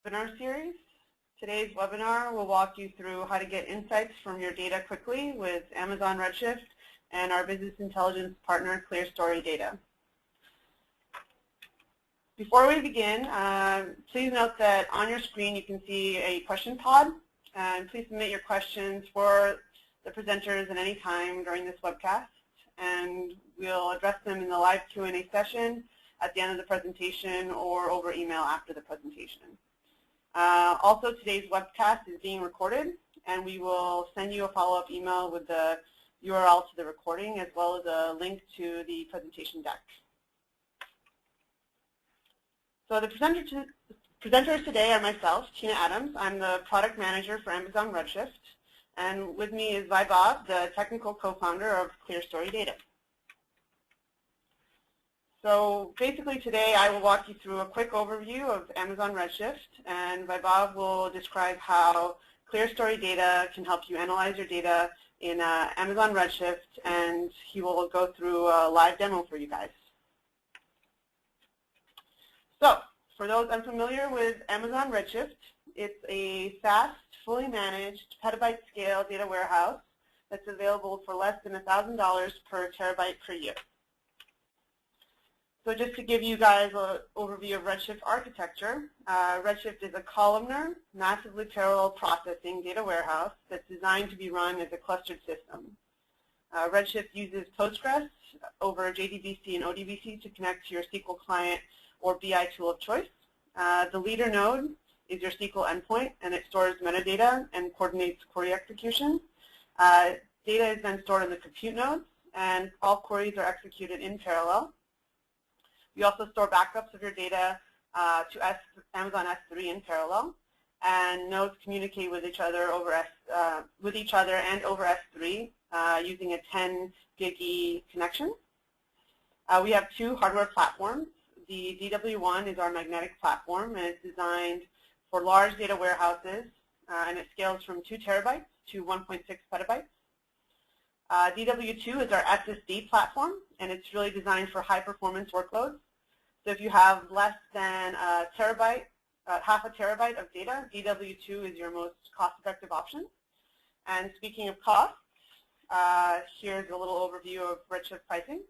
Webinar series. Today's webinar will walk you through how to get insights from your data quickly with Amazon Redshift and our business intelligence partner, ClearStory Data. Before we begin, please note that on your screen you can see a question pod, and please submit your questions for the presenters at any time during this webcast, and we'll address them in the live Q&A session at the end of the presentation or over email after the presentation. Also, today's webcast is being recorded, and we will send you a follow-up email with the URL to the recording as well as a link to the presentation deck. So the presenters today are myself, Tina Adams. I'm the product manager for Amazon Redshift, and with me is Vaibhav, the technical co-founder of ClearStory Data. So basically today I will walk you through a quick overview of Amazon Redshift, and Vaibhav will describe how ClearStory Data can help you analyze your data in Amazon Redshift, and he will go through a live demo for you guys. So for those unfamiliar with Amazon Redshift, it's a fast, fully managed petabyte scale data warehouse that's available for less than $1,000 per terabyte per year. So just to give you guys an overview of Redshift architecture, Redshift is a columnar, massively parallel processing data warehouse that's designed to be run as a clustered system. Redshift uses Postgres over JDBC and ODBC to connect to your SQL client or BI tool of choice. The leader node is your SQL endpoint, and it stores metadata and coordinates query execution. Data is then stored in the compute nodes, and all queries are executed in parallel. We also store backups of your data to Amazon S3 in parallel, and nodes communicate with each other and over S3 using a 10 gig connection. We have two hardware platforms. The DW1 is our magnetic platform, and it's designed for large data warehouses, and it scales from 2 terabytes to 1.6 petabytes. DW2 is our SSD platform, and it's really designed for high-performance workloads. So if you have less than a terabyte, half a terabyte of data, DW2 is your most cost-effective option. And speaking of costs, here's a little overview of Redshift pricing.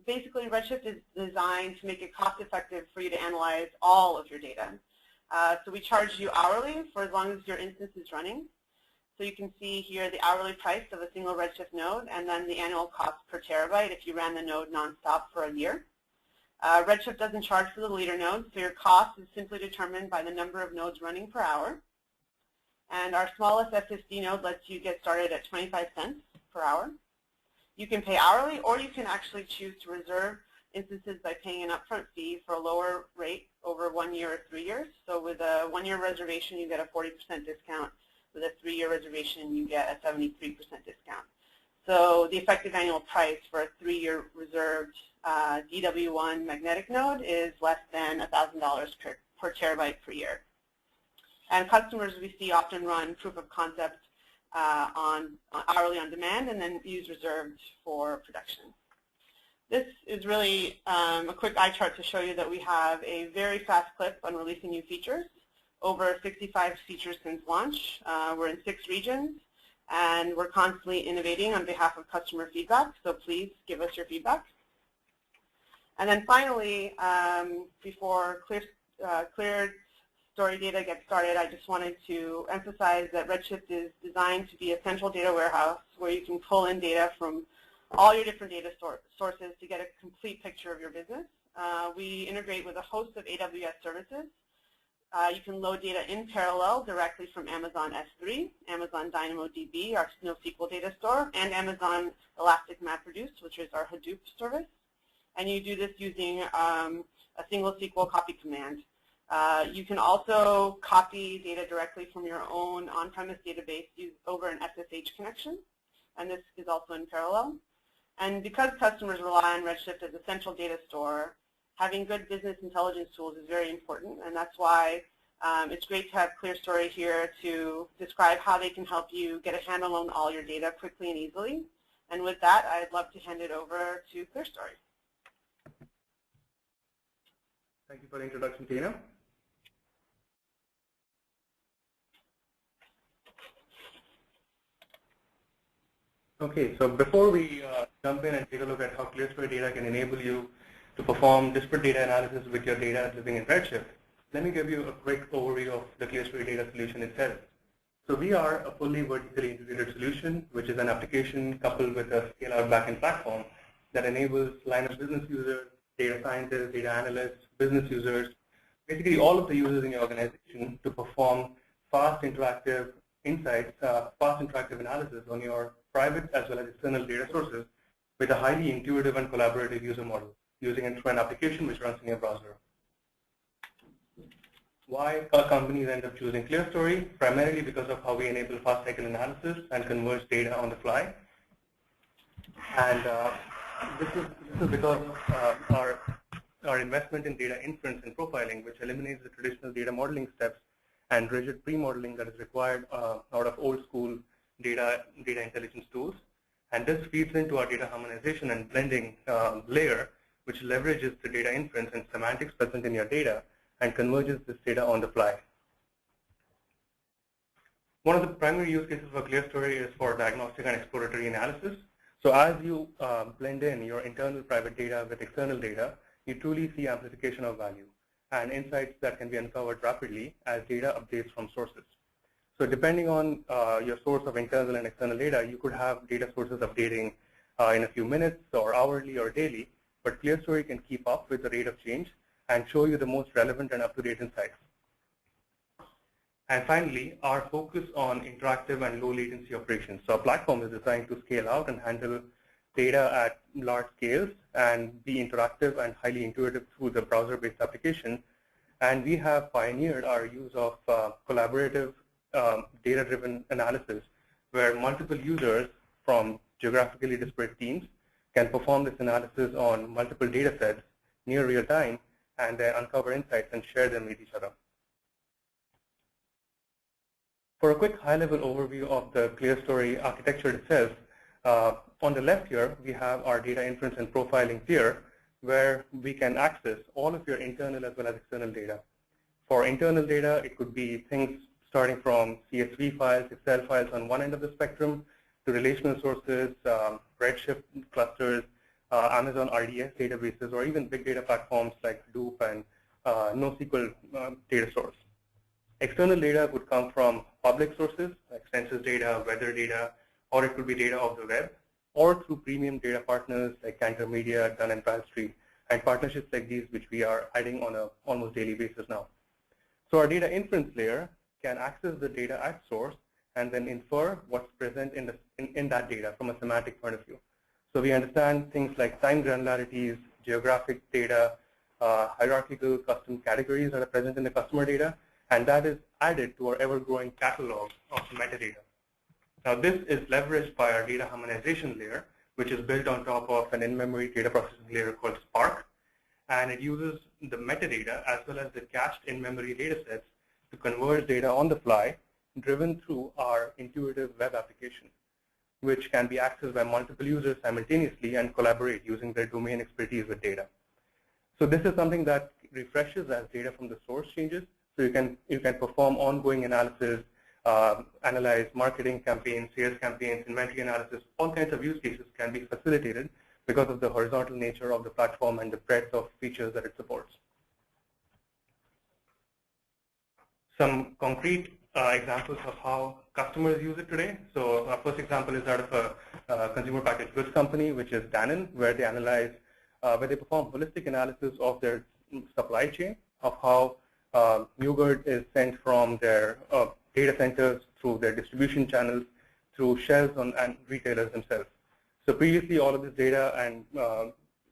Basically, Redshift is designed to make it cost-effective for you to analyze all of your data. So we charge you hourly for as long as your instance is running. So you can see here the hourly price of a single Redshift node, and then the annual cost per terabyte if you ran the node nonstop for a year. Redshift doesn't charge for the leader node, so your cost is simply determined by the number of nodes running per hour. And our smallest SSD node lets you get started at 25 cents per hour. You can pay hourly, or you can actually choose to reserve instances by paying an upfront fee for a lower rate over 1 year or 3 years. So with a 1-year reservation, you get a 40% discount. With a 3-year reservation, you get a 73% discount. So the effective annual price for a 3-year reserved DW1 magnetic node is less than $1,000 per terabyte per year. And customers we see often run proof of concept hourly on demand and then use reserved for production. This is really a quick eye chart to show you that we have a very fast clip on releasing new features. Over 65 features since launch. We're in 6 regions, and we're constantly innovating on behalf of customer feedback, so please give us your feedback. And then finally, before ClearStory Data gets started, I just wanted to emphasize that Redshift is designed to be a central data warehouse where you can pull in data from all your different data sources to get a complete picture of your business. We integrate with a host of AWS services. You can load data in parallel directly from Amazon S3, Amazon DynamoDB, our NoSQL data store, and Amazon Elastic MapReduce, which is our Hadoop service. And you do this using a single SQL copy command. You can also copy data directly from your own on-premise database over an SSH connection, and this is also in parallel. And because customers rely on Redshift as a central data store, having good business intelligence tools is very important, and that's why it's great to have ClearStory here to describe how they can help you get a handle on all your data quickly and easily. And with that, I'd love to hand it over to ClearStory. Thank you for the introduction, Tina. Okay, so before we jump in and take a look at how ClearStory Data can enable you to perform disparate data analysis with your data living in Redshift, let me give you a quick overview of the ClearStory Data solution itself. So we are a fully vertically integrated solution, which is an application coupled with a scale-out backend platform that enables line of business users, data scientists, data analysts, business users, basically all of the users in your organization to perform fast interactive insights, fast interactive analysis on your private as well as external data sources with a highly intuitive and collaborative user model using it through an application which runs in your browser. Why companies end up choosing ClearStory? Primarily because of how we enable fast cycle analysis and converge data on the fly. And this is because of our investment in data inference and profiling, which eliminates the traditional data modeling steps and rigid pre-modeling that is required out of old school data intelligence tools. And this feeds into our data harmonization and blending layer, which leverages the data inference and semantics present in your data and converges this data on the fly. One of the primary use cases for ClearStory is for diagnostic and exploratory analysis. So as you blend in your internal private data with external data, you truly see amplification of value and insights that can be uncovered rapidly as data updates from sources. So depending on your source of internal and external data, you could have data sources updating in a few minutes or hourly or daily, but ClearStory can keep up with the rate of change and show you the most relevant and up-to-date insights. And finally, our focus on interactive and low latency operations. So our platform is designed to scale out and handle data at large scales and be interactive and highly intuitive through the browser-based application. And we have pioneered our use of collaborative data-driven analysis where multiple users from geographically disparate teams can perform this analysis on multiple data sets near real time and then uncover insights and share them with each other. For a quick high-level overview of the ClearStory architecture itself, on the left here, we have our data inference and profiling tier, where we can access all of your internal as well as external data. For internal data, it could be things starting from CSV files, Excel files on one end of the spectrum, to relational sources, Redshift clusters, Amazon RDS databases, or even big data platforms like Hadoop and NoSQL data stores. External data would come from public sources, like census data, weather data, or it could be data off the web, or through premium data partners like Cantor Media, Dun & Bradstreet, and partnerships like these, which we are adding on an almost daily basis now. So our data inference layer can access the data at source and then infer what's present in that data from a semantic point of view. So we understand things like time granularities, geographic data, hierarchical custom categories that are present in the customer data, and that is added to our ever-growing catalog of metadata. Now this is leveraged by our data harmonization layer, which is built on top of an in-memory data processing layer called Spark, and it uses the metadata as well as the cached in-memory data sets to converge data on the fly, driven through our intuitive web application, which can be accessed by multiple users simultaneously and collaborate using their domain expertise with data. So this is something that refreshes as data from the source changes. So you can perform ongoing analysis, analyze marketing campaigns, sales campaigns, inventory analysis. All kinds of use cases can be facilitated because of the horizontal nature of the platform and the breadth of features that it supports. Some concrete examples of how customers use it today. So our first example is that of a consumer packaged goods company, which is Danone, where they analyze, where they perform holistic analysis of their supply chain, of how yogurt is sent from their data centers through their distribution channels, through shelves and retailers themselves. So previously, all of this data and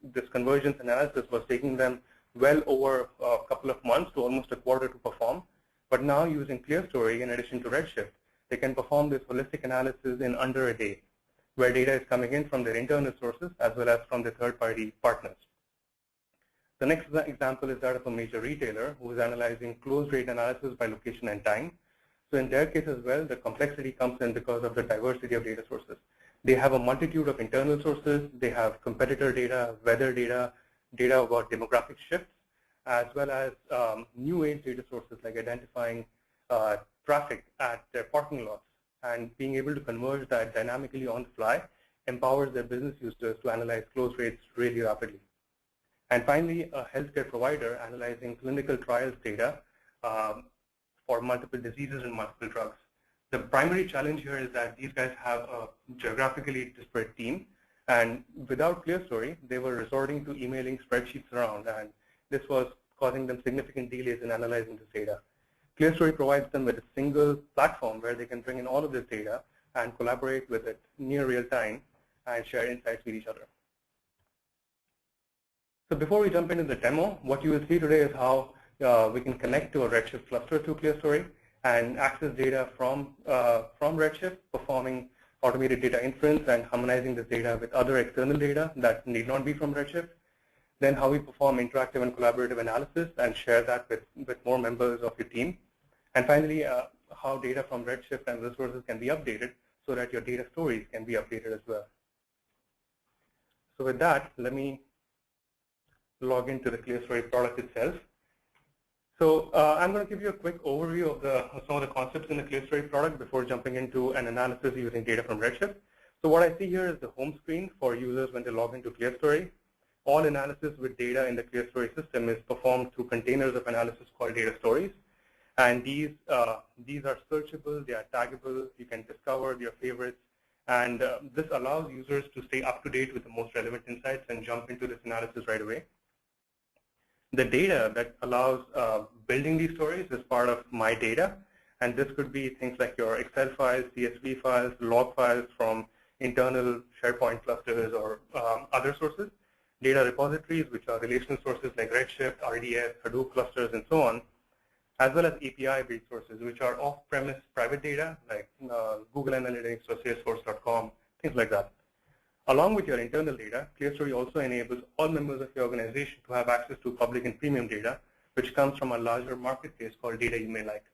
this convergence analysis was taking them well over a couple of months to almost a quarter to perform. But now using ClearStory, in addition to Redshift, they can perform this holistic analysis in under a day, where data is coming in from their internal sources as well as from the third-party partners. The next example is that of a major retailer who is analyzing close rate analysis by location and time. So in their case as well, the complexity comes in because of the diversity of data sources. They have a multitude of internal sources. They have competitor data, weather data, data about demographic shifts, as well as new age data sources like identifying traffic at their parking lots and being able to converge that dynamically on the fly empowers their business users to analyze close rates really rapidly. And finally, a healthcare provider analyzing clinical trials data for multiple diseases and multiple drugs. The primary challenge here is that these guys have a geographically disparate team, and without ClearStory, they were resorting to emailing spreadsheets around, and this was causing them significant delays in analyzing this data. ClearStory provides them with a single platform where they can bring in all of this data and collaborate with it near real time and share insights with each other. So before we jump into the demo, what you will see today is how we can connect to a Redshift cluster through ClearStory and access data from Redshift, performing automated data inference and harmonizing this data with other external data that need not be from Redshift. Then how we perform interactive and collaborative analysis and share that with more members of your team. And finally, how data from Redshift and resources can be updated so that your data stories can be updated as well. So with that, let me log into the ClearStory product itself. So I'm going to give you a quick overview of some of the concepts in the ClearStory product before jumping into an analysis using data from Redshift. So what I see here is the home screen for users when they log into ClearStory. All analysis with data in the ClearStory system is performed through containers of analysis called data stories. And these are searchable, they are taggable, you can discover your favorites. And this allows users to stay up to date with the most relevant insights and jump into this analysis right away. The data that allows building these stories is part of my data, and this could be things like your Excel files, CSV files, log files from internal SharePoint clusters or other sources, data repositories, which are relational sources like Redshift, RDS, Hadoop clusters, and so on, as well as API-based sources, which are off-premise private data like Google Analytics or Salesforce.com, things like that. Along with your internal data, ClearStory also enables all members of your organization to have access to public and premium data, which comes from a larger marketplace called Data You May Like.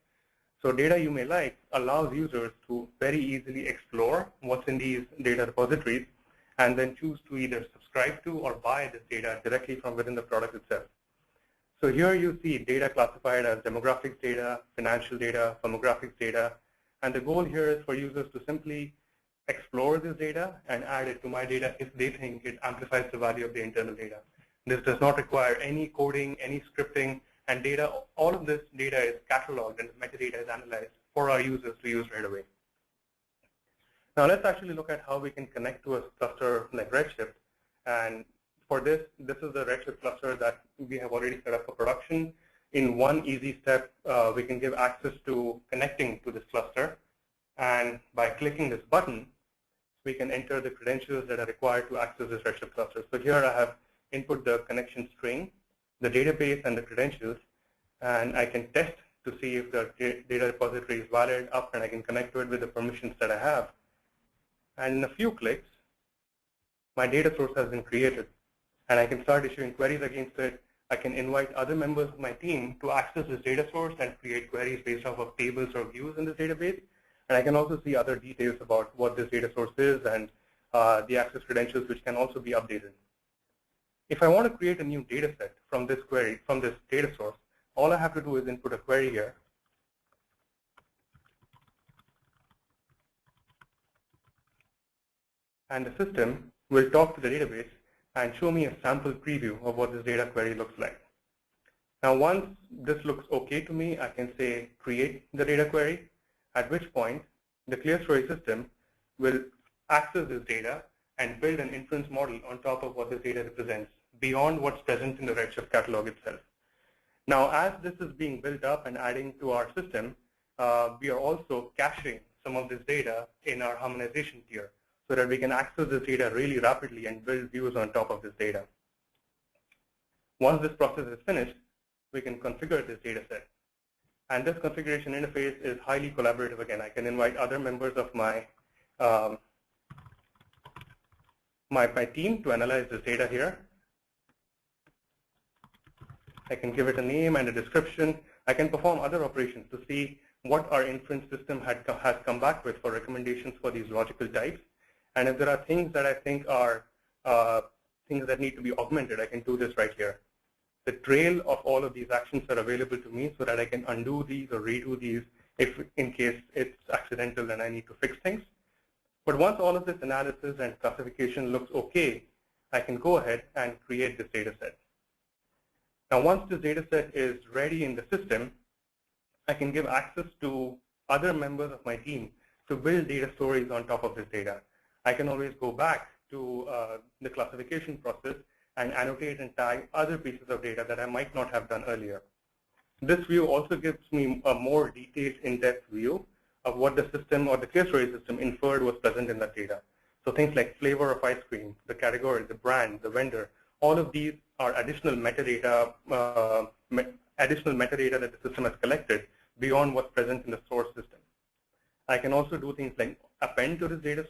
So Data You May Like allows users to very easily explore what's in these data repositories and then choose to either subscribe to or buy this data directly from within the product itself. So here you see data classified as demographics data, financial data, firmographics data, and the goal here is for users to simply explore this data and add it to my data if they think it amplifies the value of the internal data. This does not require any coding, any scripting, and data. All of this data is cataloged and metadata is analyzed for our users to use right away. Now let's actually look at how we can connect to a cluster like Redshift. And for this is the Redshift cluster that we have already set up for production. In one easy step, we can give access to connecting to this cluster. And by clicking this button, we can enter the credentials that are required to access this Redshift cluster. So here I have input the connection string, the database, and the credentials, and I can test to see if the data repository is valid, up, and I can connect to it with the permissions that I have. And in a few clicks, my data source has been created, and I can start issuing queries against it. I can invite other members of my team to access this data source and create queries based off of tables or views in this database. And I can also see other details about what this data source is and the access credentials, which can also be updated. If I want to create a new data set from this query, from this data source, all I have to do is input a query here. And the system will talk to the database and show me a sample preview of what this data query looks like. Now, once this looks okay to me, I can say create the data query, at which point the ClearStory system will access this data and build an inference model on top of what this data represents beyond what's present in the Redshift catalog itself. Now, as this is being built up and adding to our system, we are also caching some of this data in our harmonization tier so that we can access this data really rapidly and build views on top of this data. Once this process is finished, we can configure this data set. And this configuration interface is highly collaborative. Again, I can invite other members of my my team to analyze this data here. I can give it a name and a description. I can perform other operations to see what our inference system has come back with for recommendations for these logical types. And if there are things that I think are things that need to be augmented, I can do this right here. The trail of all of these actions are available to me so that I can undo these or redo these if in case it's accidental and I need to fix things. But once all of this analysis and classification looks okay, I can go ahead and create this data set. Now, once this data set is ready in the system, I can give access to other members of my team to build data stories on top of this data. I can always go back to the classification process and annotate and tag other pieces of data that I might not have done earlier. This view also gives me a more detailed, in-depth view of what the system or the ClearStory system inferred was present in that data. So things like flavor of ice cream, the category, the brand, the vendor, all of these are additional metadata that the system has collected beyond what's present in the source system. I can also do things like append to this data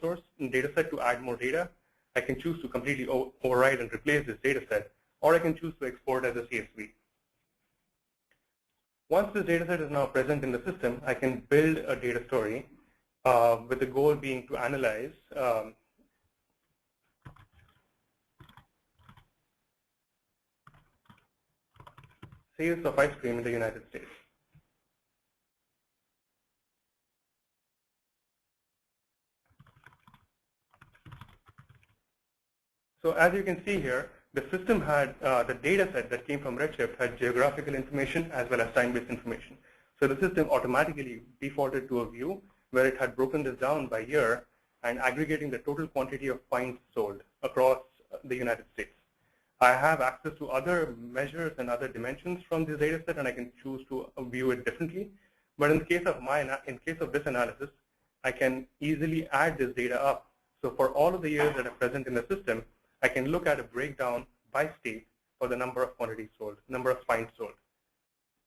set to add more data. I can choose to completely override and replace this data set, or I can choose to export as a CSV. Once this data set is now present in the system, I can build a data story with the goal being to analyze sales of ice cream in the United States. So as you can see here, the system had the data set that came from Redshift had geographical information as well as time-based information. So the system automatically defaulted to a view where it had broken this down by year and aggregating the total quantity of pints sold across the United States. I have access to other measures and other dimensions from this data set, and I can choose to view it differently. But in case of this analysis, I can easily add this data up. So for all of the years that are present in the system, I can look at a breakdown by state for the number of quantities sold, number of pints sold.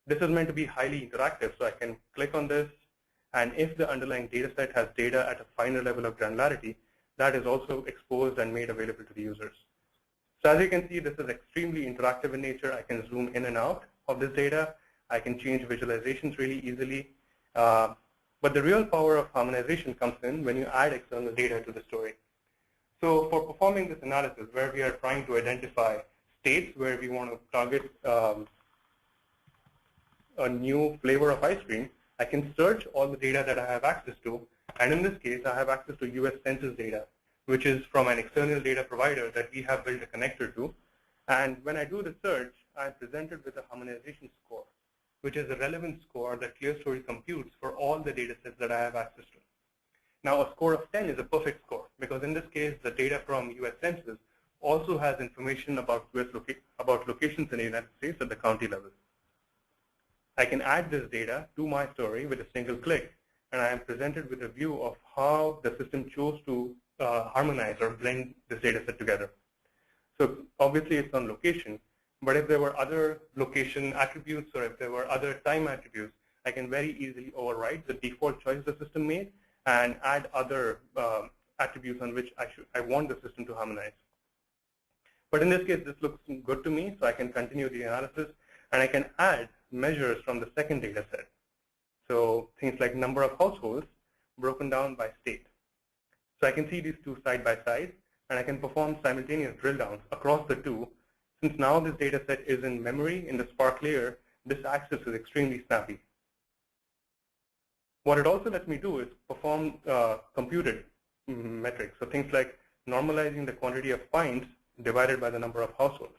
This is meant to be highly interactive, so I can click on this, and if the underlying data set has data at a finer level of granularity, that is also exposed and made available to the users. So as you can see, this is extremely interactive in nature. I can zoom in and out of this data. I can change visualizations really easily. But the real power of harmonization comes in when you add external data to the story. So for performing this analysis, where we are trying to identify states where we want to target a new flavor of ice cream, I can search all the data that I have access to. And in this case, I have access to US Census data, which is from an external data provider that we have built a connector to. And when I do the search, I'm presented with a harmonization score, which is a relevant score that ClearStory computes for all the data sets that I have access to. Now, a score of 10 is a perfect score, because in this case, the data from US Census also has information about locations in the United States at the county level. I can add this data to my story with a single click, and I am presented with a view of how the system chose to harmonize or blend this data set together. So obviously it's on location, but if there were other location attributes or if there were other time attributes, I can very easily override the default choice the system made and add other attributes on which I want the system to harmonize. But in this case, this looks good to me, so I can continue the analysis, and I can add measures from the second data set. So things like number of households broken down by state. So I can see these two side by side, and I can perform simultaneous drill downs across the two. Since now this data set is in memory in the Spark layer, this access is extremely snappy. What it also lets me do is perform computed metrics. So things like normalizing the quantity of pints divided by the number of households.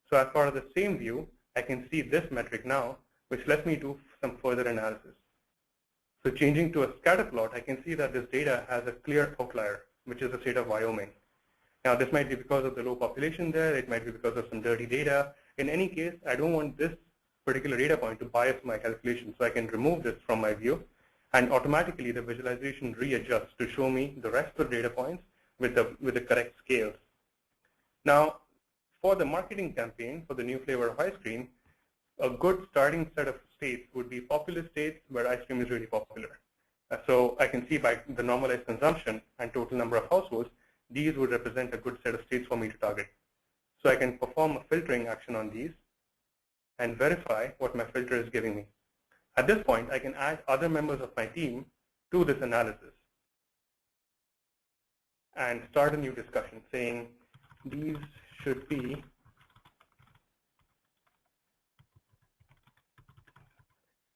So as part of the same view, I can see this metric now, which lets me do some further analysis. So changing to a scatter plot, I can see that this data has a clear outlier, which is the state of Wyoming. Now, this might be because of the low population there. It might be because of some dirty data. In any case, I don't want this particular data point to bias my calculation, so I can remove this from my view, and automatically the visualization readjusts to show me the rest of the data points with the correct scales. Now, for the marketing campaign for the new flavor of ice cream, a good starting set of states would be populous states where ice cream is really popular. So I can see by the normalized consumption and total number of households, these would represent a good set of states for me to target. So I can perform a filtering action on these and verify what my filter is giving me. At this point, I can add other members of my team to this analysis and start a new discussion saying these should be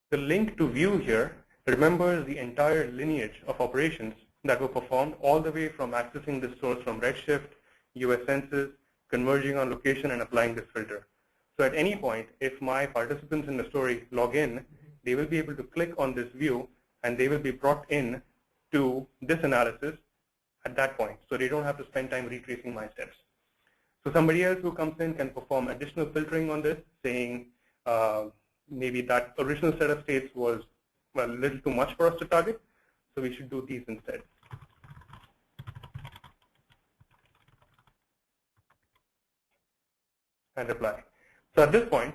the link to view here remembers the entire lineage of operations that were performed, all the way from accessing the source from Redshift, US Census, converging on location, and applying this filter. So at any point, if my participants in the story log in, they will be able to click on this view, and they will be brought in to this analysis at that point. So they don't have to spend time retracing my steps. So somebody else who comes in can perform additional filtering on this, saying maybe that original set of states was, well, a little too much for us to target, so we should do these instead. And apply. So at this point,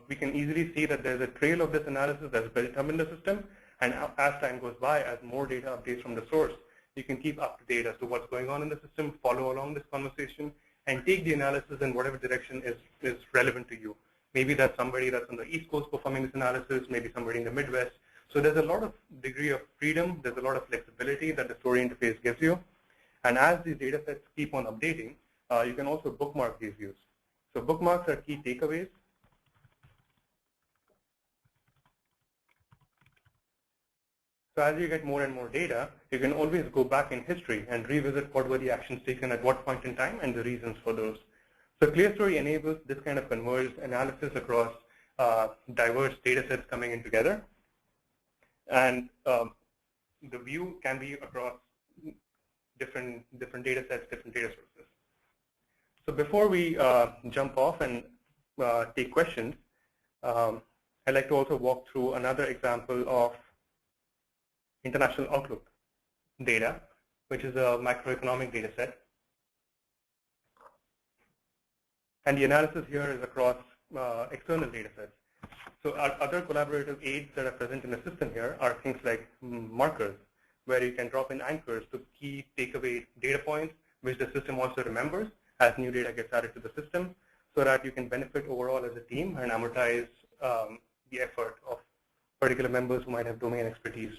we can easily see that there's a trail of this analysis that's built up in the system, and as time goes by, as more data updates from the source, you can keep up to date as to what's going on in the system, follow along this conversation, and take the analysis in whatever direction is relevant to you. Maybe that's somebody that's on the East Coast performing this analysis, maybe somebody in the Midwest. So there's a lot of degree of freedom, there's a lot of flexibility that the story interface gives you. And as these data sets keep on updating, you can also bookmark these views. So bookmarks are key takeaways. So as you get more and more data, you can always go back in history and revisit what were the actions taken at what point in time and the reasons for those. So ClearStory enables this kind of converged analysis across diverse data sets coming in together. And the view can be across different data sets, different data sources. So before we jump off and take questions, I'd like to also walk through another example of international outlook data, which is a macroeconomic data set. And the analysis here is across external data sets. So our other collaborative aids that are present in the system here are things like markers, where you can drop in anchors to key takeaway data points, which the system also remembers as new data gets added to the system, so that you can benefit overall as a team and amortize the effort of particular members who might have domain expertise.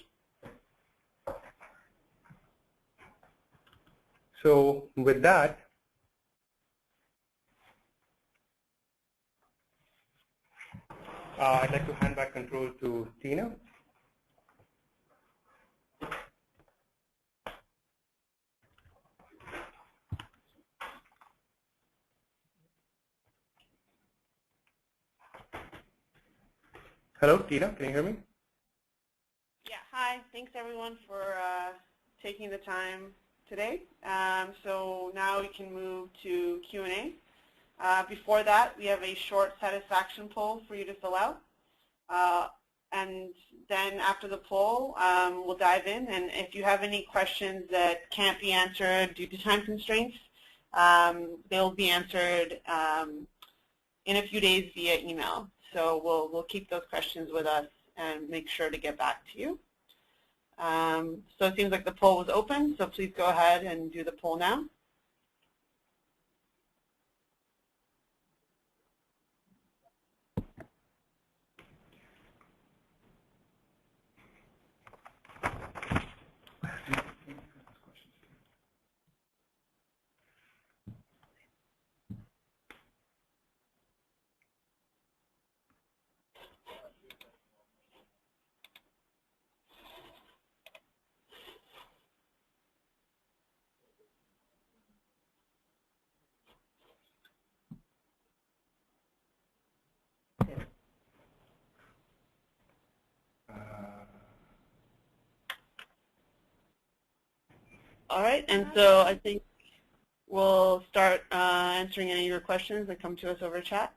So with that, I'd like to hand back control to Tina. Hello, Tina, can you hear me? Yeah, hi. Thanks everyone for taking the time today. So now we can move to Q&A. Before that, we have a short satisfaction poll for you to fill out. And then after the poll, we'll dive in. And if you have any questions that can't be answered due to time constraints, they'll be answered in a few days via email. So we'll keep those questions with us and make sure to get back to you. So it seems like the poll was open, so please go ahead and do the poll now. All right, and so I think we'll start answering any of your questions that come to us over chat.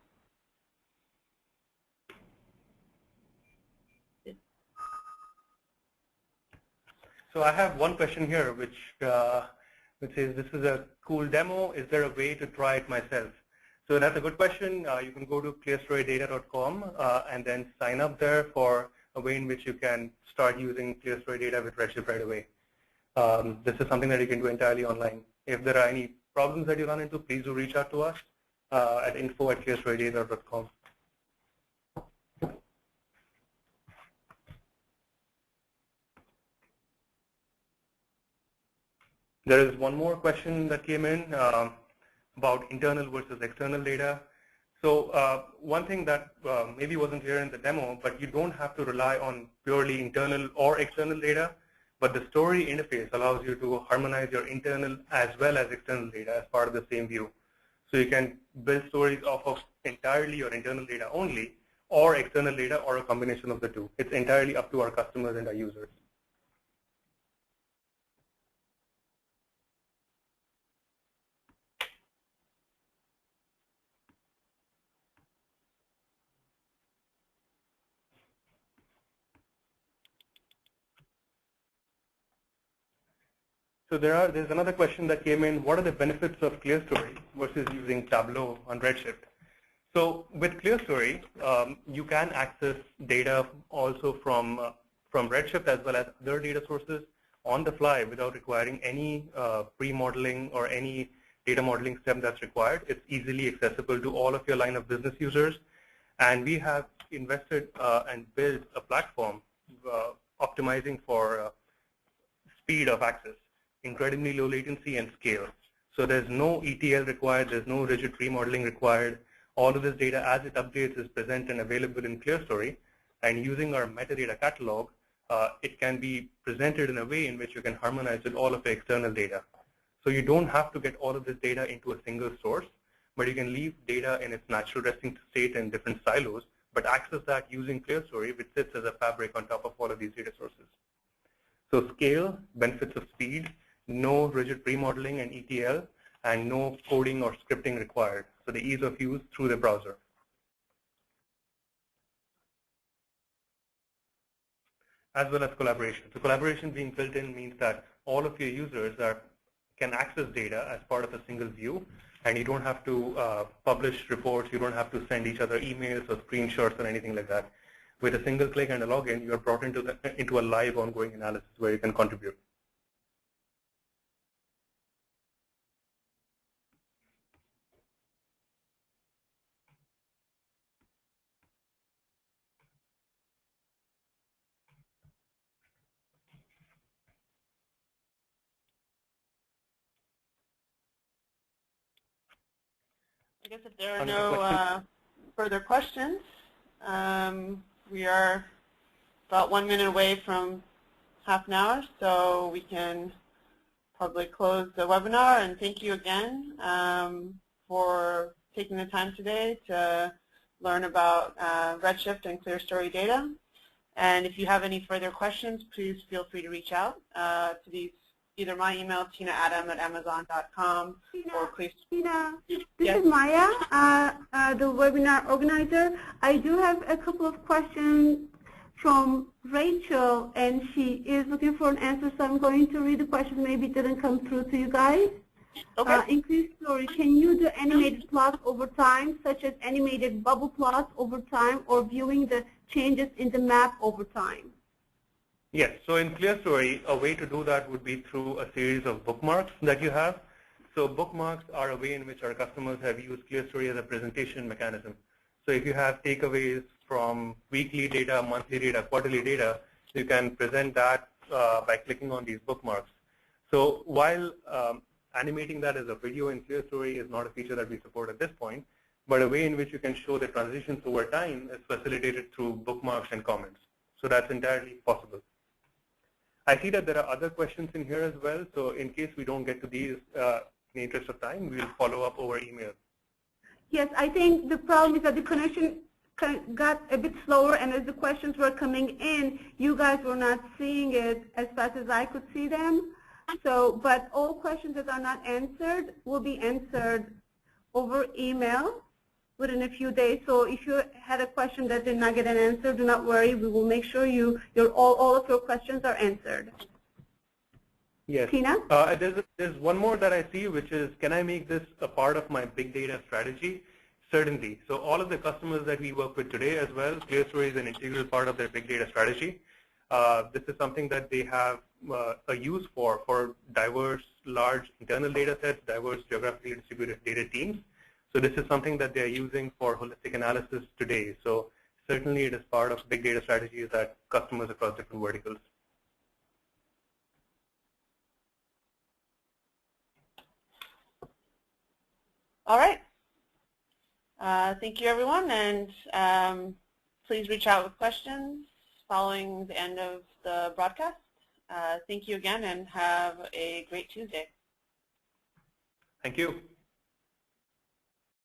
So I have one question here, which says, this is a cool demo. Is there a way to try it myself? So that's a good question. You can go to clearstorydata.com and then sign up there for a way in which you can start using ClearStory Data with Redshift right away. This is something that you can do entirely online. If there are any problems that you run into, please do reach out to us at info@clearstorydata.com. There is one more question that came in about internal versus external data. So one thing that maybe wasn't here in the demo, but you don't have to rely on purely internal or external data. but the story interface allows you to harmonize your internal as well as external data as part of the same view. So you can build stories off of entirely your internal data only, or external data, or a combination of the two. It's entirely up to our customers and our users. So there's another question that came in. What are the benefits of ClearStory versus using Tableau on Redshift? So with ClearStory, you can access data also from Redshift as well as other data sources on the fly without requiring any pre-modeling or any data modeling step that's required. It's easily accessible to all of your line of business users. And we have invested and built a platform optimizing for speed of access, incredibly low latency and scale. So there's no ETL required, there's no rigid pre-modeling required. All of this data as it updates is present and available in ClearStory, and using our metadata catalog, it can be presented in a way in which you can harmonize with all of the external data. So you don't have to get all of this data into a single source, but you can leave data in its natural resting state in different silos, but access that using ClearStory, which sits as a fabric on top of all of these data sources. So scale, benefits of speed, no rigid pre-modeling and ETL, and no coding or scripting required. So the ease of use through the browser. As well as collaboration. So collaboration being built in means that all of your users can access data as part of a single view, and you don't have to publish reports, you don't have to send each other emails or screenshots or anything like that. With a single click and a login, you are brought into a live ongoing analysis where you can contribute. I guess if there are no further questions, we are about 1 minute away from half an hour, so we can probably close the webinar. And thank you again for taking the time today to learn about Redshift and ClearStory Data. And if you have any further questions, please feel free to reach out to either my email, tinaadam@amazon.com, or please. Tina, this Yes. is Maya, the webinar organizer. I do have a couple of questions from Rachel, and she is looking for an answer, so I'm going to read the question. Maybe it didn't come through to you guys. Okay. In ClearStory, can you do animated plots over time, such as animated bubble plots over time, or viewing the changes in the map over time? Yes, so in ClearStory, a way to do that would be through a series of bookmarks that you have. So bookmarks are a way in which our customers have used ClearStory as a presentation mechanism. So if you have takeaways from weekly data, monthly data, quarterly data, you can present that by clicking on these bookmarks. So while animating that as a video in ClearStory is not a feature that we support at this point, but a way in which you can show the transitions over time is facilitated through bookmarks and comments. So that's entirely possible. I see that there are other questions in here as well, so in case we don't get to these in the interest of time, we'll follow up over email. Yes, I think the problem is that the connection got a bit slower, and as the questions were coming in, you guys were not seeing it as fast as I could see them. So, but all questions that are not answered will be answered over email within a few days. So if you had a question that did not get an answer, do not worry. We will make sure all of your questions are answered. Yes. Tina? There's one more that I see, which is, can I make this a part of my big data strategy? Certainly. So all of the customers that we work with today as well, ClearStory is an integral part of their big data strategy. This is something that they have a use for diverse, large internal data sets, diverse geographically distributed data teams. So this is something that they're using for holistic analysis today. So certainly it is part of big data strategies that customers across different verticals. All right. Thank you, everyone, and please reach out with questions following the end of the broadcast. Thank you again, and have a great Tuesday. Thank you.